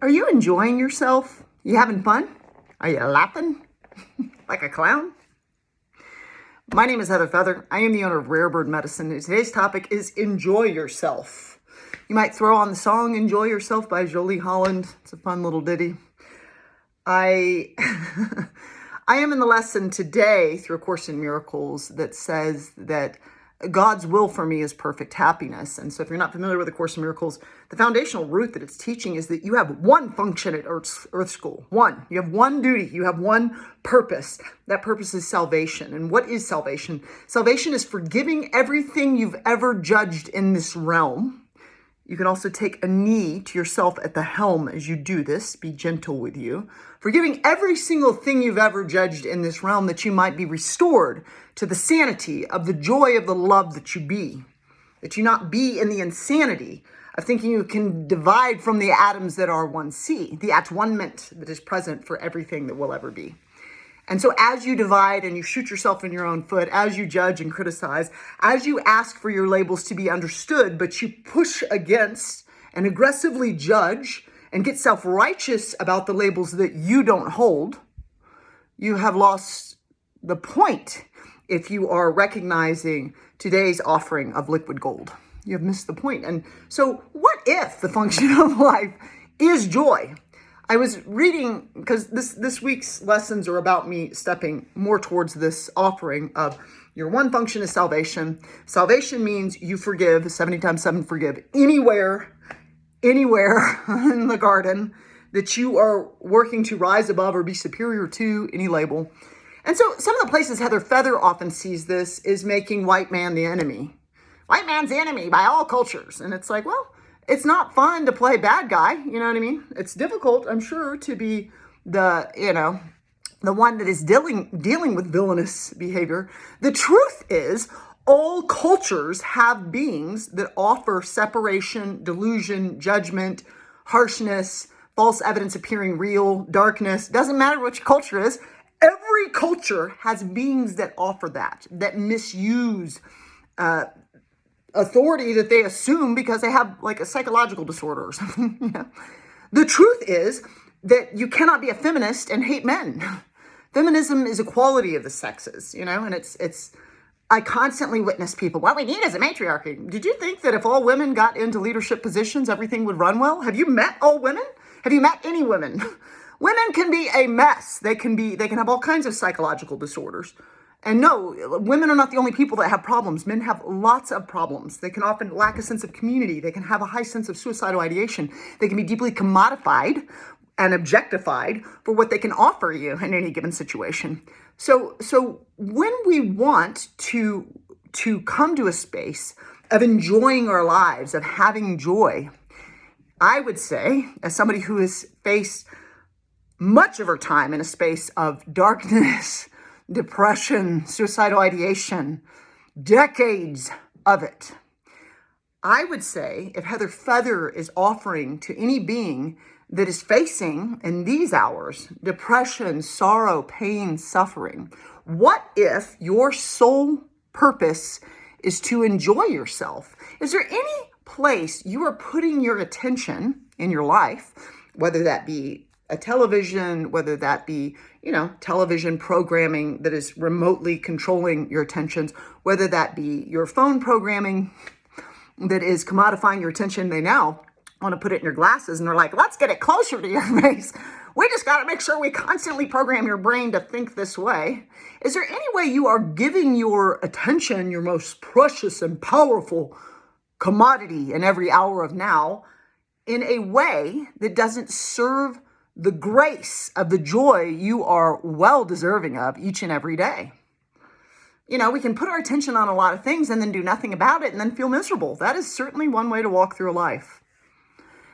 Are you enjoying yourself? You having fun? Are you laughing like a clown? My name is Heather Feather. I am the owner of Rare Bird Medicine, and today's topic is enjoy yourself. You might throw on the song Enjoy Yourself by Jolie Holland. It's a fun little ditty. I am in the lesson today through A Course in Miracles that says that God's will for me is perfect happiness. And so if you're not familiar with A Course in Miracles, the foundational root that it's teaching is that you have one function at Earth School. One. You have one duty. You have one purpose. That purpose is salvation. And what is salvation? Salvation is forgiving everything you've ever judged in this realm. You can also take a knee to yourself at the helm as you do this. Be gentle with you. Forgiving every single thing you've ever judged in this realm, that you might be restored to the sanity of the joy of the love that you be. That you not be in the insanity of thinking you can divide from the atoms that are one C, the at-one-ment that is present for everything that will ever be. And so as you divide and you shoot yourself in your own foot, as you judge and criticize, as you ask for your labels to be understood, but you push against and aggressively judge and get self-righteous about the labels that you don't hold, you have lost the point if you are recognizing today's offering of liquid gold. You have missed the point. And so what if the function of life is joy? I was reading, because this week's lessons are about me stepping more towards this offering of your one function is salvation. Salvation means you forgive, 70 times 7 forgive, anywhere in the garden that you are working to rise above or be superior to any label. And so some of the places Heather Feather often sees this is making white man the enemy. White man's the enemy by all cultures. And it's like, well, it's not fun to play bad guy. You know what I mean? It's difficult, I'm sure, to be the one that is dealing with villainous behavior. The truth is, all cultures have beings that offer separation, delusion, judgment, harshness, false evidence appearing real, darkness. Doesn't matter which culture is. Every culture has beings that offer that misuse authority that they assume because they have like a psychological disorder or something. Yeah. The truth is that you cannot be a feminist and hate men. Feminism is equality of the sexes, and it's I constantly witness people, what we need is a matriarchy. Did you think that if all women got into leadership positions, everything would run well? Have you met all women? Have you met any women? Women can be a mess. They can have all kinds of psychological disorders. And no, women are not the only people that have problems. Men have lots of problems. They can often lack a sense of community. They can have a high sense of suicidal ideation. They can be deeply commodified and objectified for what they can offer you in any given situation. So when we want to come to a space of enjoying our lives, of having joy, I would say, as somebody who has faced much of her time in a space of darkness, depression, suicidal ideation, decades of it, I would say if Heather Feather is offering to any being that is facing in these hours depression, sorrow, pain, suffering, what if your sole purpose is to enjoy yourself? Is there any place you are putting your attention in your life, whether that be a television, whether that be, television programming that is remotely controlling your attentions, whether that be your phone programming that is commodifying your attention? They now want to put it in your glasses and they're like, let's get it closer to your face. We just got to make sure we constantly program your brain to think this way. Is there any way you are giving your attention, your most precious and powerful commodity in every hour of now, in a way that doesn't serve the grace of the joy you are well deserving of each and every day? We can put our attention on a lot of things and then do nothing about it and then feel miserable. That is certainly one way to walk through life.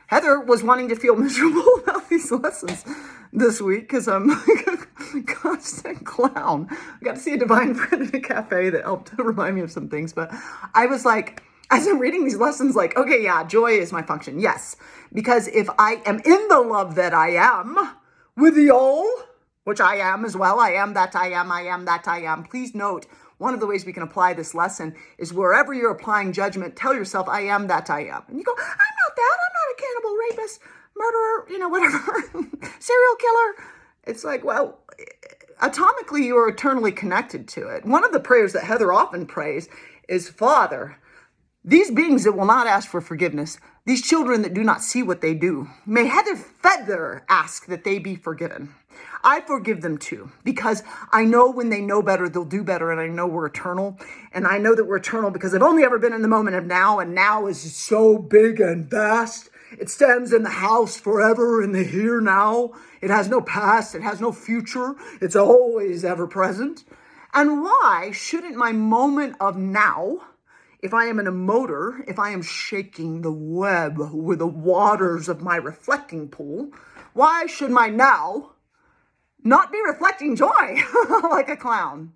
Heather was wanting to feel miserable about these lessons this week because I'm like a constant clown. I got to see a divine friend in a cafe that helped remind me of some things, but I was like, as I'm reading these lessons, like, okay, yeah, joy is my function. Yes, because if I am in the love that I am with the all, which I am as well, I am that I am, I am that I am. Please note, one of the ways we can apply this lesson is wherever you're applying judgment, tell yourself, I am that I am. And you go, I'm not that, I'm not a cannibal rapist. murderer, you know, whatever, serial killer. It's like, well, atomically, you are eternally connected to it. One of the prayers that Heather often prays is, Father, these beings that will not ask for forgiveness, these children that do not see what they do, may Heather Feather ask that they be forgiven. I forgive them too, because I know when they know better, they'll do better, and I know we're eternal. And I know that we're eternal because I've only ever been in the moment of now, and now is so big and vast. It stands in the house forever in the here now. It has no past. It has no future. It's always ever present. And why shouldn't my moment of now, if I am in a motor, if I am shaking the web with the waters of my reflecting pool, why should my now not be reflecting joy like a clown?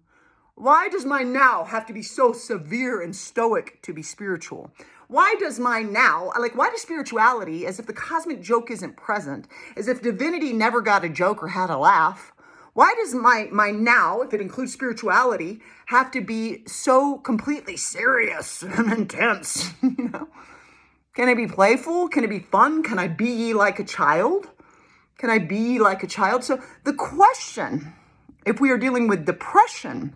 Why does my now have to be so severe and stoic to be spiritual? Why does my now, why does spirituality, as if the cosmic joke isn't present, as if divinity never got a joke or had a laugh, why does my now, if it includes spirituality, have to be so completely serious and intense? You know? Can it be playful? Can it be fun? Can I be like a child? Can I be like a child? So the question, if we are dealing with depression,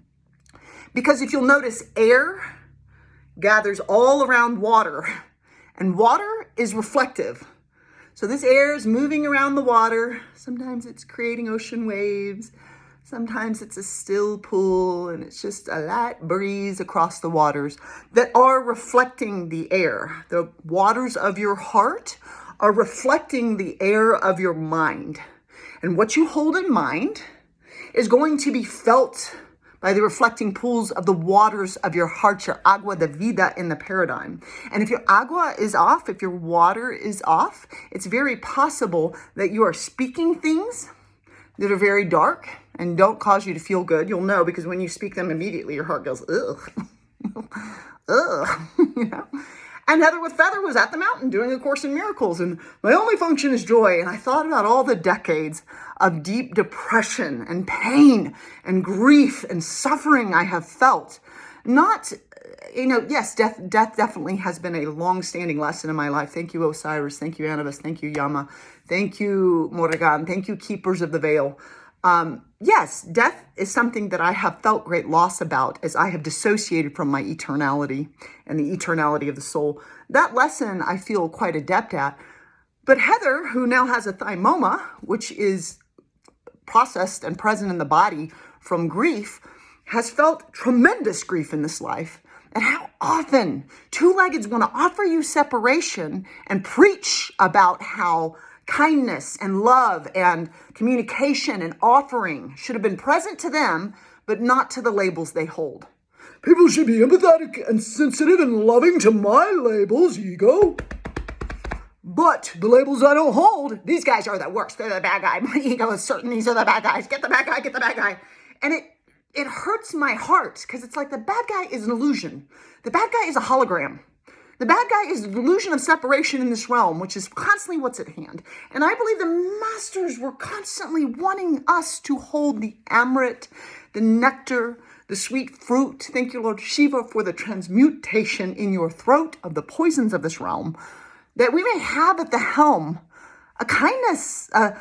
because if you'll notice, air gathers all around water, and water is reflective. So this air is moving around the water. Sometimes it's creating ocean waves. Sometimes it's a still pool, and it's just a light breeze across the waters that are reflecting the air. The waters of your heart are reflecting the air of your mind. And what you hold in mind is going to be felt by the reflecting pools of the waters of your heart, your agua de vida in the paradigm. And if your agua is off, if your water is off, it's very possible that you are speaking things that are very dark and don't cause you to feel good. You'll know because when you speak them immediately, your heart goes, ugh, ugh, you know? And Heather with Feather was at the mountain doing A Course in Miracles, and my only function is joy. And I thought about all the decades of deep depression and pain and grief and suffering I have felt. Not, yes, death definitely has been a long-standing lesson in my life. Thank you, Osiris. Thank you, Anubis. Thank you, Yama. Thank you, Morrigan. Thank you, Keepers of the Veil. Yes, death is something that I have felt great loss about as I have dissociated from my eternality and the eternality of the soul. That lesson I feel quite adept at. But Heather, who now has a thymoma, which is processed and present in the body from grief, has felt tremendous grief in this life. And how often two-leggeds want to offer you separation and preach about how kindness and love and communication and offering should have been present to them, but not to the labels they hold. People should be empathetic and sensitive and loving to my labels, ego. But the labels I don't hold, these guys are the worst. They're the bad guy. My ego is certain these are the bad guys. Get the bad guy, get the bad guy. And it hurts my heart because it's like the bad guy is an illusion. The bad guy is a hologram. The bad guy is the delusion of separation in this realm, which is constantly what's at hand. And I believe the masters were constantly wanting us to hold the amrit, the nectar, the sweet fruit. Thank you, Lord Shiva, for the transmutation in your throat of the poisons of this realm, that we may have at the helm a kindness, a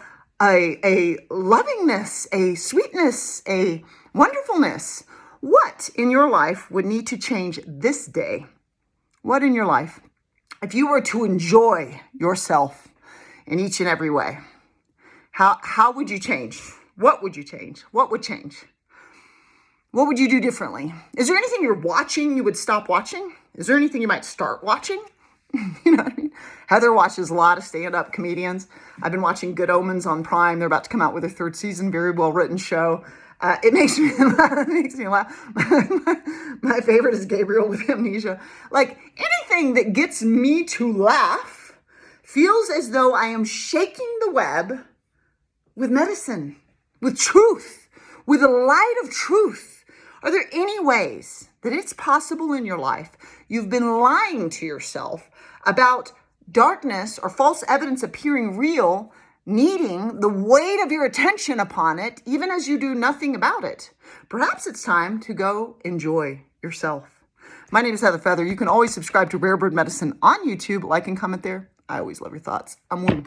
lovingness, a sweetness, a wonderfulness. What in your life would need to change this day? What in your life? If you were to enjoy yourself in each and every way, how would you change? What would you change? What would change? What would you do differently? Is there anything you're watching you would stop watching? Is there anything you might start watching? You know what I mean? Heather watches a lot of stand-up comedians. I've been watching Good Omens on Prime. They're about to come out with their third season. Very well-written show. It makes me laugh. My favorite is Gabriel with amnesia. Like, anything that gets me to laugh feels as though I am shaking the web with medicine, with truth, with the light of truth. Are there any ways that it's possible in your life you've been lying to yourself about darkness or false evidence appearing real, needing the weight of your attention upon it, even as you do nothing about it? Perhaps it's time to go enjoy yourself. My name is Heather Feather. You can always subscribe to Rare Bird Medicine on YouTube, like and comment there. I always love your thoughts. I'm one.